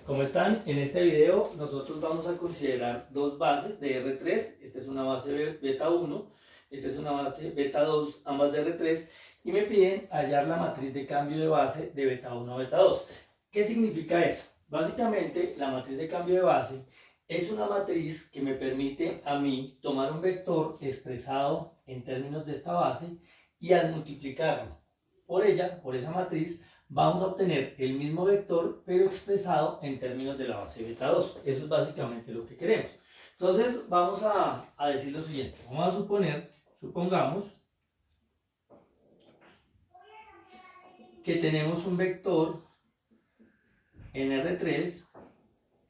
¿Cómo están? En este video nosotros vamos a considerar dos bases de R3. Esta es una base beta 1, esta es una base beta 2, ambas de R3, y me piden hallar la matriz de cambio de base de beta 1 a beta 2. ¿Qué significa eso? Básicamente, la matriz de cambio de base es una matriz que me permite a mí tomar un vector expresado en términos de esta base y al multiplicarlo por ella, por esa matriz, vamos a obtener el mismo vector, pero expresado en términos de la base beta 2. Eso es básicamente lo que queremos. Entonces, vamos a decir lo siguiente. Vamos a supongamos que tenemos un vector en R3,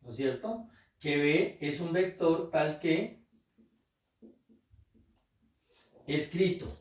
¿no es cierto? Que B es un vector tal que, escrito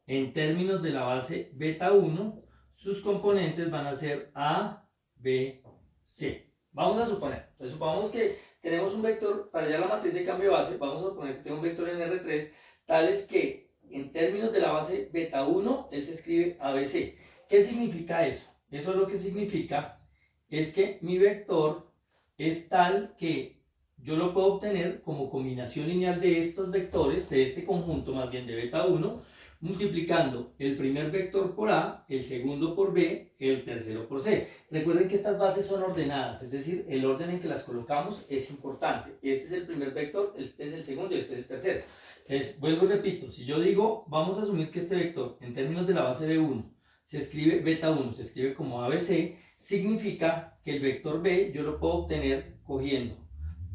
en términos de la base beta 1, sus componentes van a ser A, B, C. Vamos a suponer. Entonces, supongamos que tenemos un vector, para hallar la matriz de cambio de base, vamos a suponer que tengo un vector en R3, tales que en términos de la base beta 1, él se escribe ABC. ¿Qué significa eso? Eso lo que significa es que mi vector es tal que yo lo puedo obtener como combinación lineal de estos vectores, de este conjunto más bien de beta 1, multiplicando el primer vector por A, el segundo por B, el tercero por C. Recuerden que estas bases son ordenadas, es decir, el orden en que las colocamos es importante. Este es el primer vector, este es el segundo y este es el tercero. Entonces, vuelvo y repito, si yo digo, vamos a asumir que este vector, en términos de la base B1, se escribe beta 1, se escribe como ABC, significa que el vector B yo lo puedo obtener cogiendo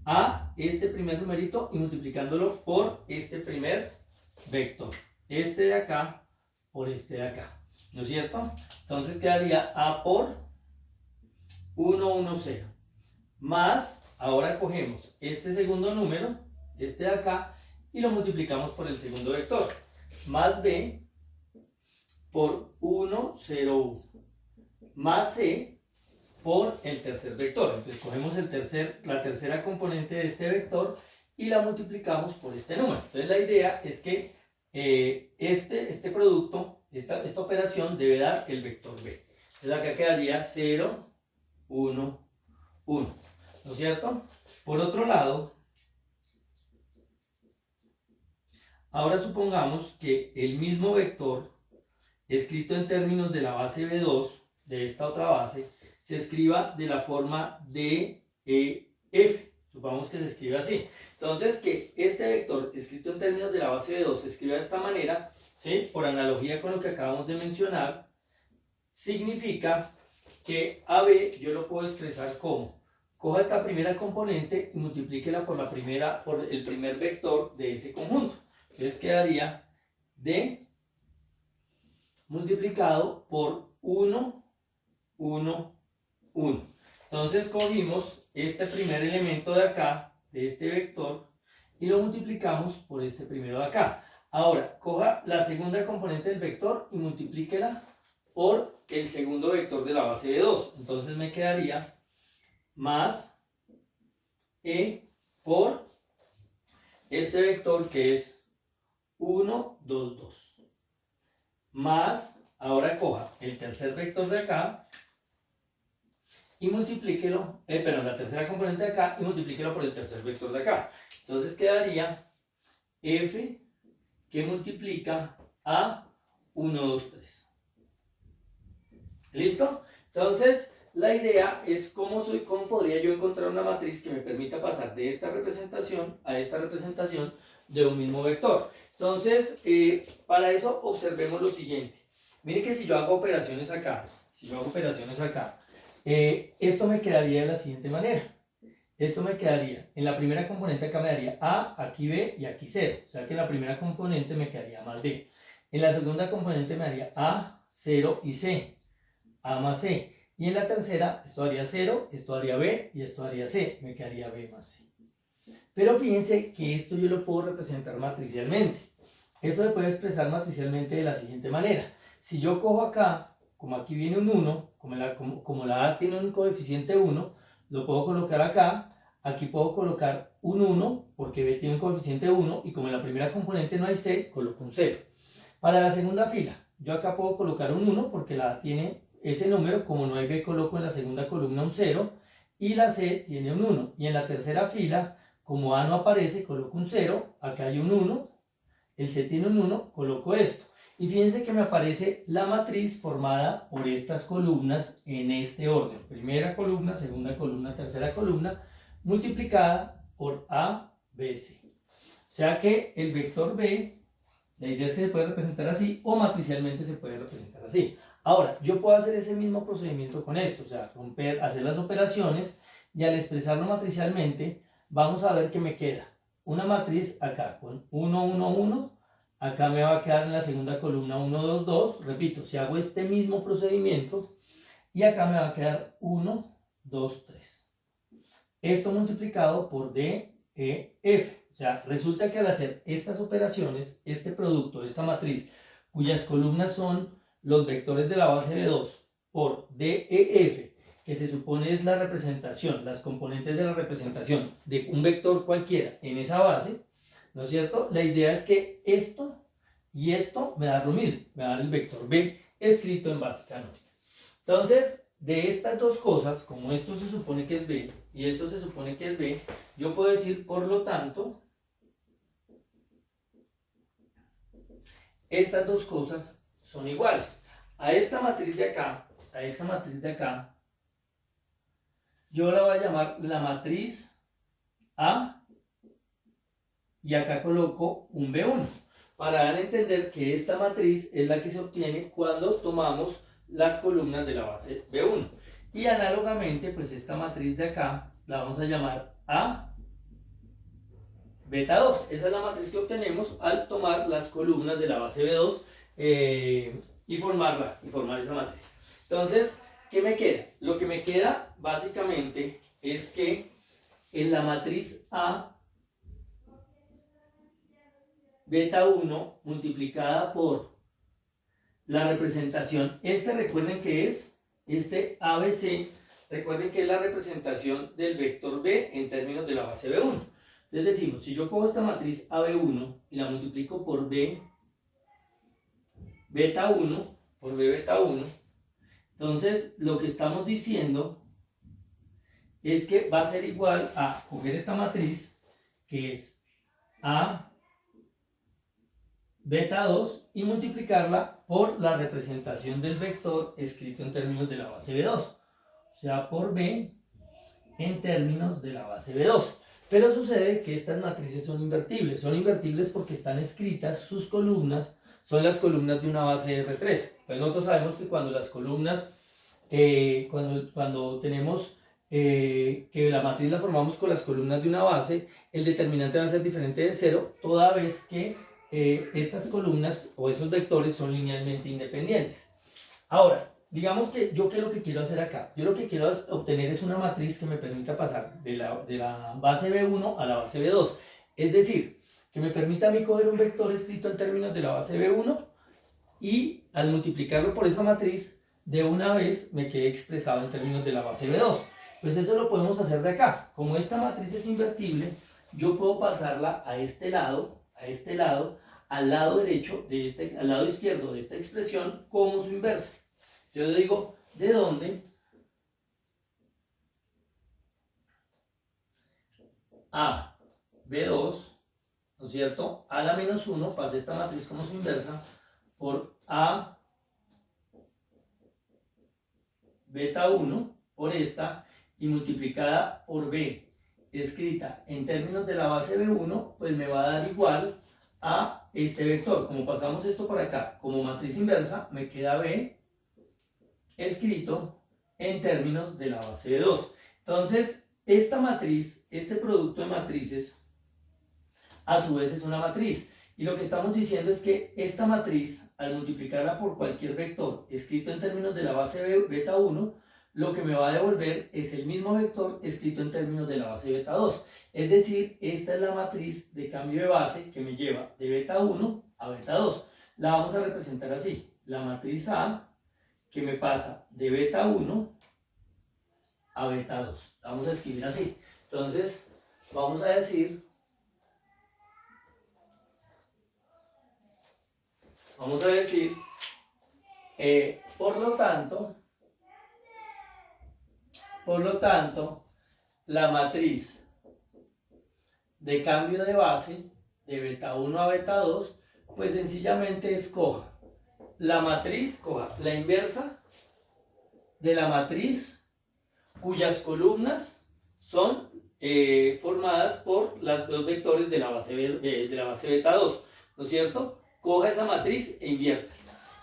a este primer numerito y multiplicándolo por este primer vector. Este de acá por este de acá, ¿no es cierto? Entonces quedaría A por 1, 1, 0. Más, ahora cogemos este segundo número, este de acá, y lo multiplicamos por el segundo vector. Más B por 1, 0, 1. Más C por el tercer vector. Entonces cogemos la tercera componente de este vector y la multiplicamos por este número. Entonces la idea es que este producto, esta operación debe dar el vector B. Entonces acá quedaría 0, 1, 1. ¿No es cierto? Por otro lado, ahora supongamos que el mismo vector, escrito en términos de la base B2, de esta otra base, se escriba de la forma DEF. Supongamos que se escribe así. Entonces, que este vector, escrito en términos de la base B2, se escriba de esta manera, ¿sí? Por analogía con lo que acabamos de mencionar, significa que AB yo lo puedo expresar como, coja esta primera componente y multiplíquela por el primer vector de ese conjunto. Entonces quedaría D multiplicado por 1, 1, 1. Entonces cogimos este primer elemento de acá, de este vector, y lo multiplicamos por este primero de acá. Ahora, coja la segunda componente del vector y multiplíquela por el segundo vector de la base de 2. Entonces me quedaría más E por este vector que es 1, 2, 2. Más, ahora coja el tercer vector de acá y multiplíquelo, la tercera componente de acá y multiplíquelo por el tercer vector de acá. Entonces quedaría F que multiplica a 1, 2, 3. ¿Listo? Entonces, la idea es cómo podría yo encontrar una matriz que me permita pasar de esta representación a esta representación de un mismo vector. Entonces, para eso observemos lo siguiente. Miren que si yo hago operaciones acá, esto me quedaría de la siguiente manera. Esto me quedaría, en la primera componente acá me daría A, aquí B y aquí 0. O sea que en la primera componente me quedaría más B. En la segunda componente me daría A, 0 y C. A más C. Y en la tercera, esto haría 0, esto haría B y esto haría C. Me quedaría B más C. Pero fíjense que esto yo lo puedo representar matricialmente. Esto se puede expresar matricialmente de la siguiente manera. Si yo cojo acá, como aquí viene un 1, como la A tiene un coeficiente 1, lo puedo colocar acá. Aquí puedo colocar un 1, porque B tiene un coeficiente 1, y como en la primera componente no hay C, coloco un 0. Para la segunda fila, yo acá puedo colocar un 1, porque la A tiene ese número, como no hay B, coloco en la segunda columna un 0 y la C tiene un 1. Y en la tercera fila, como A no aparece, coloco un 0, acá hay un 1, el C tiene un 1, coloco esto. Y fíjense que me aparece la matriz formada por estas columnas en este orden. Primera columna, segunda columna, tercera columna, multiplicada por A, B, C. O sea que el vector B, la idea es que se puede representar así o matricialmente se puede representar así. Ahora, yo puedo hacer ese mismo procedimiento con esto, o sea, romper, hacer las operaciones y al expresarlo matricialmente, vamos a ver que me queda una matriz acá con 1, 1, 1, acá me va a quedar en la segunda columna 1, 2, 2, repito, si hago este mismo procedimiento y acá me va a quedar 1, 2, 3. Esto multiplicado por D, E, F. O sea, resulta que al hacer estas operaciones, este producto, esta matriz, cuyas columnas son los vectores de la base B2 por D, E, F, que se supone es la representación, las componentes de la representación de un vector cualquiera en esa base, ¿no es cierto? La idea es que esto y esto me da lo mismo, me da el vector B escrito en base canónica. Entonces, de estas dos cosas, como esto se supone que es B y esto se supone que es B, yo puedo decir, por lo tanto, estas dos cosas son iguales. A esta matriz de acá, yo la voy a llamar la matriz A y acá coloco un B1 para dar a entender que esta matriz es la que se obtiene cuando tomamos las columnas de la base B1. Y análogamente, pues esta matriz de acá la vamos a llamar A beta 2. Esa es la matriz que obtenemos al tomar las columnas de la base B2 y formar esa matriz. Entonces, ¿qué me queda? Lo que me queda básicamente es que en la matriz A beta 1 multiplicada por la representación, recuerden que es este ABC, recuerden que es la representación del vector B en términos de la base B1. Entonces decimos, si yo cojo esta matriz AB1 y la multiplico por B beta 1, por B beta 1, entonces lo que estamos diciendo es que va a ser igual a coger esta matriz, que es A beta 2, y multiplicarla por la representación del vector escrito en términos de la base B2, o sea, por B en términos de la base B2. Pero sucede que estas matrices son invertibles porque están escritas, sus columnas son las columnas de una base R3. Pues nosotros sabemos que cuando las columnas, cuando tenemos que la matriz la formamos con las columnas de una base, el determinante va a ser diferente de 0, toda vez que estas columnas o esos vectores son linealmente independientes. Ahora, digamos que yo qué es lo que quiero hacer acá. Yo lo que quiero obtener es una matriz que me permita pasar de la base B1 a la base B2. Es decir, que me permita a mí coger un vector escrito en términos de la base B1 y al multiplicarlo por esa matriz, de una vez me quede expresado en términos de la base B2. Pues eso lo podemos hacer de acá. Como esta matriz es invertible, yo puedo pasarla a este lado, al lado derecho, al lado izquierdo de esta expresión como su inversa. Yo digo, ¿de dónde A, B2, ¿no es cierto? A la menos 1, pasa esta matriz como su inversa, por A, beta 1, por esta, y multiplicada por B, escrita en términos de la base B1, pues me va a dar igual a este vector. Como pasamos esto por acá como matriz inversa, me queda B escrito en términos de la base de 2. Entonces, esta matriz, este producto de matrices, a su vez es una matriz. Y lo que estamos diciendo es que esta matriz, al multiplicarla por cualquier vector escrito en términos de la base beta 1, lo que me va a devolver es el mismo vector escrito en términos de la base beta 2. Es decir, esta es la matriz de cambio de base que me lleva de beta 1 a beta 2. La vamos a representar así. La matriz A, que me pasa de beta 1 a beta 2. La vamos a escribir así. Entonces, vamos a decir, por lo tanto, Por lo tanto, la matriz de cambio de base de beta 1 a beta 2, pues sencillamente es coja la inversa de la matriz cuyas columnas son formadas por los vectores de la base beta 2, ¿no es cierto? Coja esa matriz e invierta.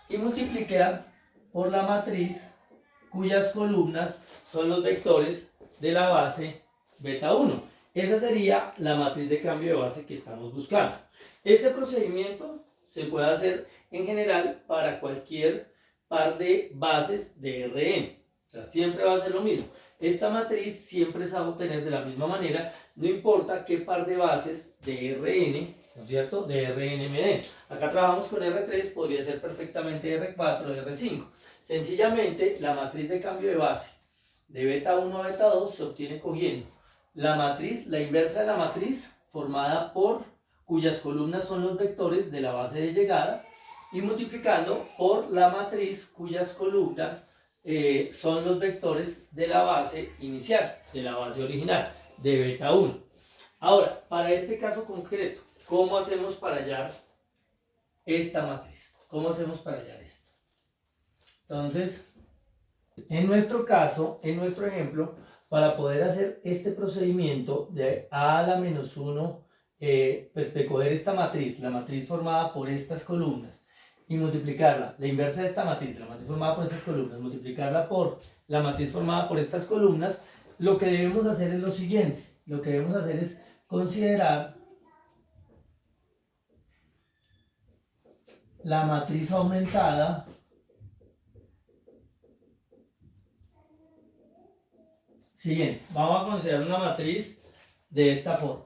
Y multiplicar por la matriz cuyas columnas son los vectores de la base beta 1. Esa sería la matriz de cambio de base que estamos buscando. Este procedimiento se puede hacer en general para cualquier par de bases de Rn. O sea, siempre va a ser lo mismo. Esta matriz siempre se va a obtener de la misma manera, no importa qué par de bases de Rn, ¿no es cierto?, de Rn me den. Acá trabajamos con R3, podría ser perfectamente R4 o R5. Sencillamente, la matriz de cambio de base de beta 1 a beta 2 se obtiene cogiendo la matriz, la inversa de la matriz, formada por cuyas columnas son los vectores de la base de llegada, y multiplicando por la matriz cuyas columnas son los vectores de la base inicial, de la base original, de beta 1. Ahora, para este caso concreto, ¿cómo hacemos para hallar esta matriz? ¿Cómo hacemos para hallar esto? Entonces, en nuestro caso, en nuestro ejemplo, para poder hacer este procedimiento de a la menos 1, pues de coger esta matriz, la matriz formada por estas columnas, y multiplicarla, la inversa de esta matriz, la matriz formada por estas columnas, multiplicarla por la matriz formada por estas columnas, lo que debemos hacer es lo siguiente. Lo que debemos hacer es considerar la matriz aumentada siguiente. Vamos a considerar una matriz de esta forma.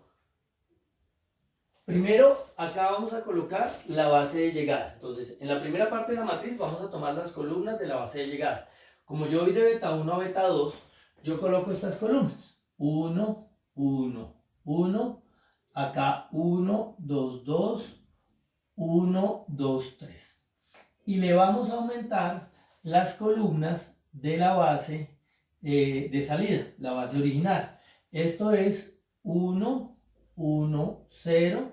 Primero, acá vamos a colocar la base de llegada. Entonces, en la primera parte de la matriz vamos a tomar las columnas de la base de llegada. Como yo voy de beta 1 a beta 2, yo coloco estas columnas. 1, 1, 1, acá 1, 2, 2, 1, 2, 3. Y le vamos a aumentar las columnas de la base de salida, la base original. Esto es 1, 1, 0,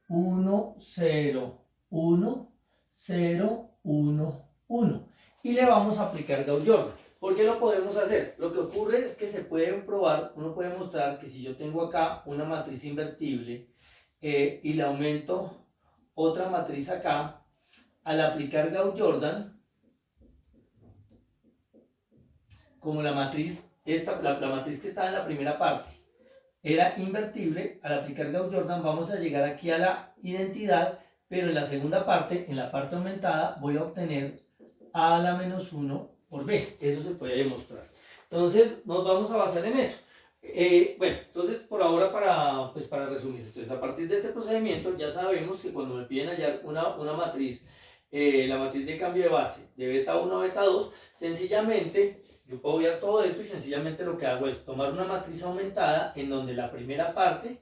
1, 0, 1, 0, 1, 1. Y le vamos a aplicar Gauss-Jordan. ¿Por qué lo podemos hacer? Lo que ocurre es que se puede probar, uno puede mostrar que si yo tengo acá una matriz invertible y le aumento otra matriz acá, al aplicar Gauss-Jordan, como la matriz que estaba en la primera parte era invertible, al aplicar Gauss-Jordan vamos a llegar aquí a la identidad, pero en la segunda parte, en la parte aumentada, voy a obtener a la menos 1 por b. Eso se puede demostrar. Entonces, nos vamos a basar en eso. Bueno, entonces por ahora para resumir, entonces a partir de este procedimiento ya sabemos que cuando me piden hallar una matriz, la matriz de cambio de base de beta 1 a beta 2, sencillamente yo puedo obviar todo esto y sencillamente lo que hago es tomar una matriz aumentada en donde la primera parte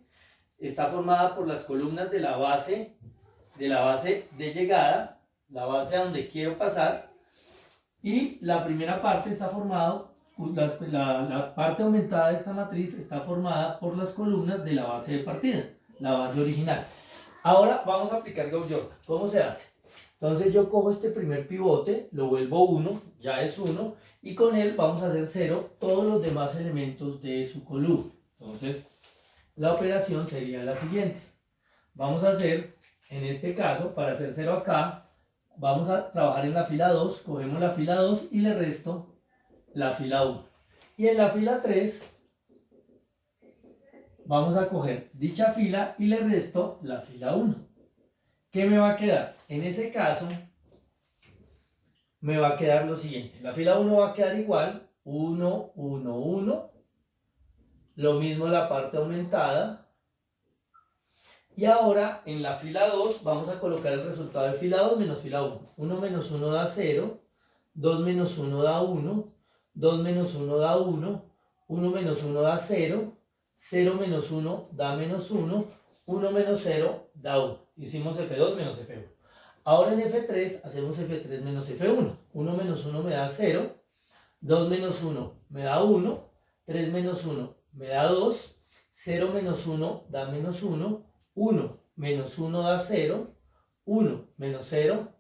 está formada por las columnas de la base de llegada, la base a donde quiero pasar, y la primera parte está formada, la parte aumentada de esta matriz está formada por las columnas de la base de partida, la base original. Ahora vamos a aplicar Gauss-Jordan. ¿Cómo se hace? Entonces yo cojo este primer pivote, lo vuelvo 1, ya es 1, y con él vamos a hacer 0 todos los demás elementos de su columna. Entonces la operación sería la siguiente. Vamos a hacer, en este caso, para hacer 0 acá, vamos a trabajar en la fila 2, cogemos la fila 2 y le resto la fila 1. Y en la fila 3 vamos a coger dicha fila y le resto la fila 1. ¿Qué me va a quedar? En ese caso, me va a quedar lo siguiente. La fila 1 va a quedar igual, 1, 1, 1. Lo mismo la parte aumentada. Y ahora, en la fila 2, vamos a colocar el resultado de fila 2 menos fila 1. 1 menos 1 da 0, 2 menos 1 da 1, 2 menos 1 da 1, 1 menos 1 da 0, 0 menos 1 da menos 1, 1 menos 0 da 1. Hicimos F2 menos F1. Ahora en F3 hacemos F3 menos F1. 1 menos 1 me da 0, 2 menos 1 me da 1, 3 menos 1 me da 2, 0 menos 1 da menos 1, 1 menos 1 da 0, 1 menos 0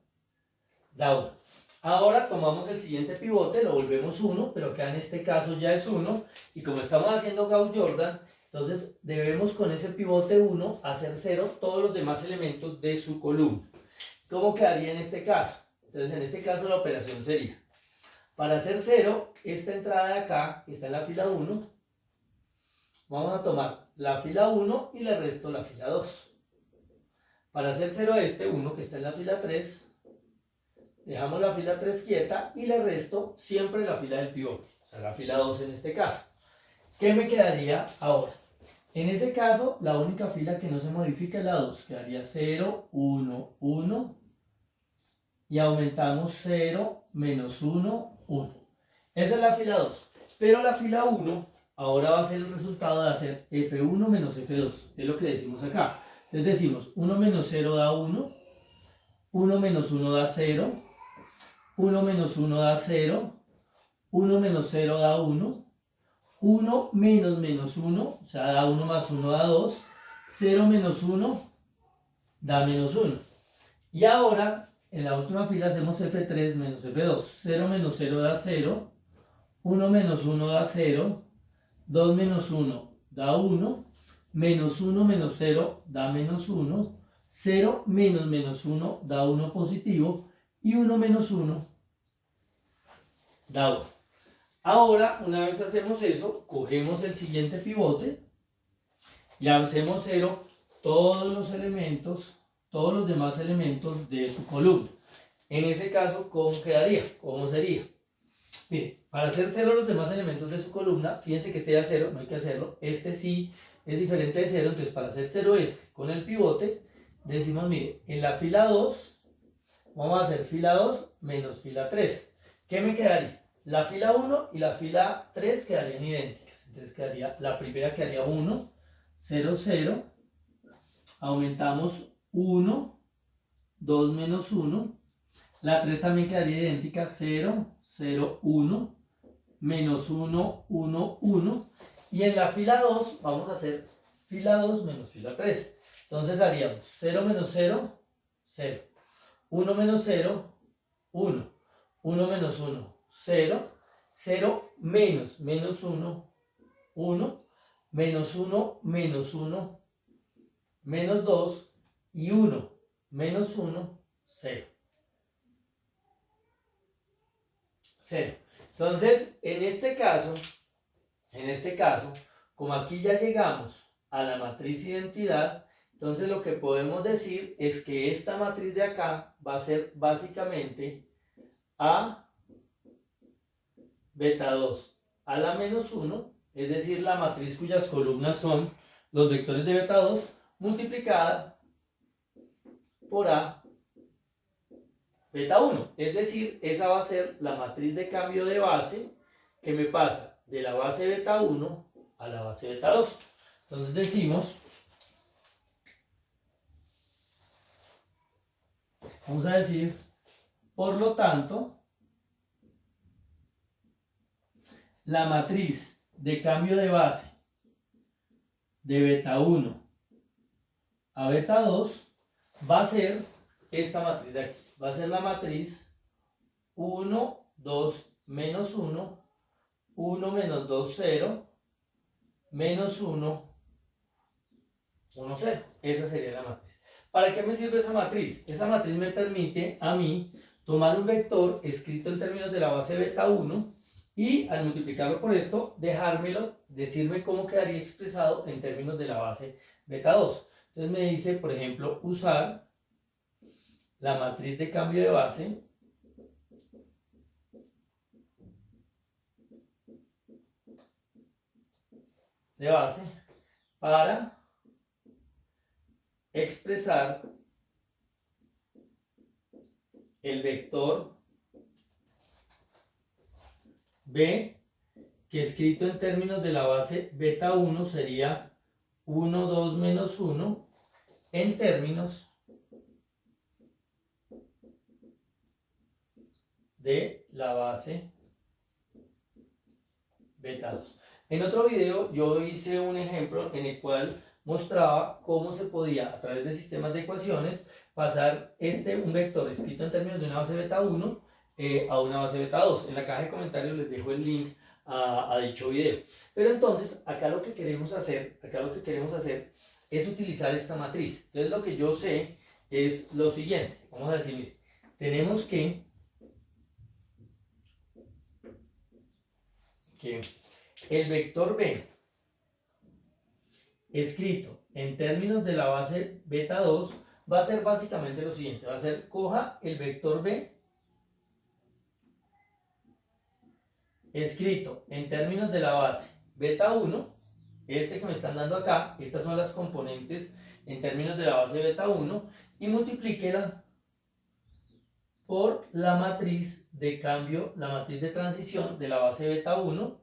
da 1. Ahora tomamos el siguiente pivote, lo volvemos 1, pero acá en este caso ya es 1, y como estamos haciendo Gauss-Jordan, entonces debemos con ese pivote 1 hacer 0 todos los demás elementos de su columna. ¿Cómo quedaría en este caso? Entonces en este caso la operación sería, para hacer 0, esta entrada de acá, que está en la fila 1, vamos a tomar la fila 1 y le resto la fila 2. Para hacer 0 este 1 que está en la fila 3, dejamos la fila 3 quieta y le resto siempre la fila del pivote, o sea, la fila 2 en este caso. ¿Qué me quedaría ahora? En ese caso, la única fila que no se modifica es la 2. Quedaría 0, 1, 1. Y aumentamos 0, menos 1, 1. Esa es la fila 2. Pero la fila 1 ahora va a ser el resultado de hacer F1 menos F2. Es lo que decimos acá. Entonces decimos 1 menos 0 da 1. 1 menos 1 da 0. 1 menos 1 da 0. 1 menos 0 da 1. 1 menos menos 1, o sea, da 1 más 1 da 2. 0 menos 1 da menos 1. Y ahora, en la última fila hacemos F3 menos F2. 0 menos 0 da 0. 1 menos 1 da 0. 2 menos 1 da 1. Menos 1 menos 0 da menos 1. 0 menos menos 1 da 1 positivo. Y 1 menos 1 da 1. Ahora, una vez hacemos eso, cogemos el siguiente pivote y hacemos 0 todos los elementos, todos los demás elementos de su columna. En ese caso, ¿cómo quedaría? ¿Cómo sería? Mire, para hacer 0 los demás elementos de su columna, fíjense que este ya 0, no hay que hacerlo. Este sí es diferente de 0, entonces para hacer 0 este con el pivote, decimos, mire, en la fila 2, vamos a hacer fila 2 menos fila 3. ¿Qué me quedaría? La fila 1 y la fila 3 quedarían idénticas. Entonces quedaría, la primera quedaría 1, 0, 0. Aumentamos 1, 2 menos 1. La 3 también quedaría idéntica, 0, 0, 1, menos 1, 1, 1. Y en la fila 2 vamos a hacer fila 2 menos fila 3. Entonces haríamos 0 menos 0, 0. 1 menos 0, 1. 1 menos 1, 0. 0 menos menos 1, 1. Menos 1, menos 1, menos 2. Y 1 menos 1, 0. 0. Entonces, en este caso, como aquí ya llegamos a la matriz identidad, entonces lo que podemos decir es que esta matriz de acá va a ser básicamente A beta 2 a la menos 1, es decir, la matriz cuyas columnas son los vectores de beta 2 multiplicada por A beta 1. Es decir, esa va a ser la matriz de cambio de base que me pasa de la base beta 1 a la base beta 2. Entonces decimos, vamos a decir, por lo tanto, la matriz de cambio de base de beta 1 a beta 2 va a ser esta matriz de aquí. Va a ser la matriz 1, 2, menos 1, 1 menos 2, 0, menos 1, 1, 0. Esa sería la matriz. ¿Para qué me sirve esa matriz? Esa matriz me permite a mí tomar un vector escrito en términos de la base beta 1 y al multiplicarlo por esto, dejármelo, decirme cómo quedaría expresado en términos de la base beta 2. Entonces me dice, por ejemplo, usar la matriz de cambio de base para expresar el vector B, que escrito en términos de la base beta 1 sería 1, 2, menos 1, en términos de la base beta 2. En otro video yo hice un ejemplo en el cual mostraba cómo se podía a través de sistemas de ecuaciones pasar un vector escrito en términos de una base beta 1 a una base beta 2. En la caja de comentarios les dejo el link a dicho video. Pero entonces acá lo que queremos hacer es utilizar esta matriz. Entonces lo que yo sé es lo siguiente. Vamos a decir, mire, tenemos que el vector B escrito en términos de la base beta 2 va a ser básicamente lo siguiente. Va a ser, coja el vector B escrito en términos de la base beta 1, este que me están dando acá, estas son las componentes en términos de la base beta 1, y multiplíquela por la matriz de cambio, la matriz de transición de la base beta 1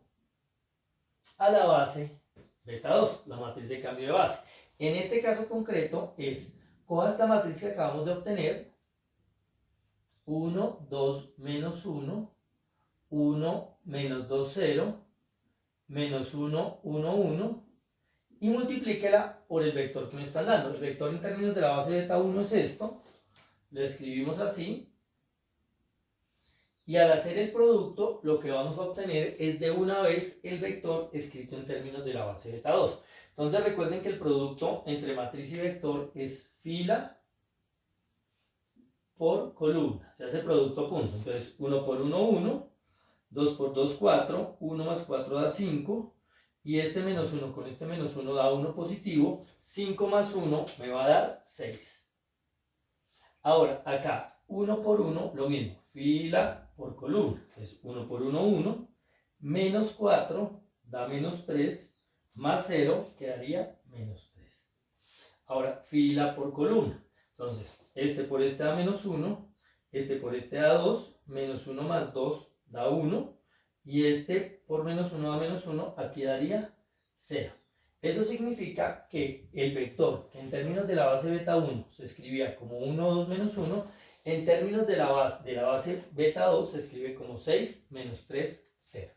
a la base beta 2, la matriz de cambio de base. En este caso concreto es, coja esta matriz que acabamos de obtener, 1, 2, menos 1, 1, menos 2, 0, menos 1, 1, 1, y multiplíquela por el vector que me están dando. El vector en términos de la base beta 1 es esto, lo escribimos así, y al hacer el producto lo que vamos a obtener es de una vez el vector escrito en términos de la base beta 2. Entonces recuerden que el producto entre matriz y vector es fila por columna, se hace producto punto. Entonces 1 por 1, 1, 2 por 2, 4, 1 más 4 da 5, y este menos 1 con este menos 1 da 1 positivo, 5 más 1 me va a dar 6. Ahora acá 1 por 1 lo mismo, fila por columna, es 1 por 1, 1, menos 4 da menos 3, más 0 quedaría menos 3. Ahora fila por columna, entonces este por este da menos 1, este por este da 2, menos 1 más 2 da 1, y este por menos 1 da menos 1, aquí daría 0. Eso significa que el vector, que en términos de la base beta 1 se escribía como 1, 2, menos 1, en términos de la base beta 2 se escribe como 6, menos 3, 0.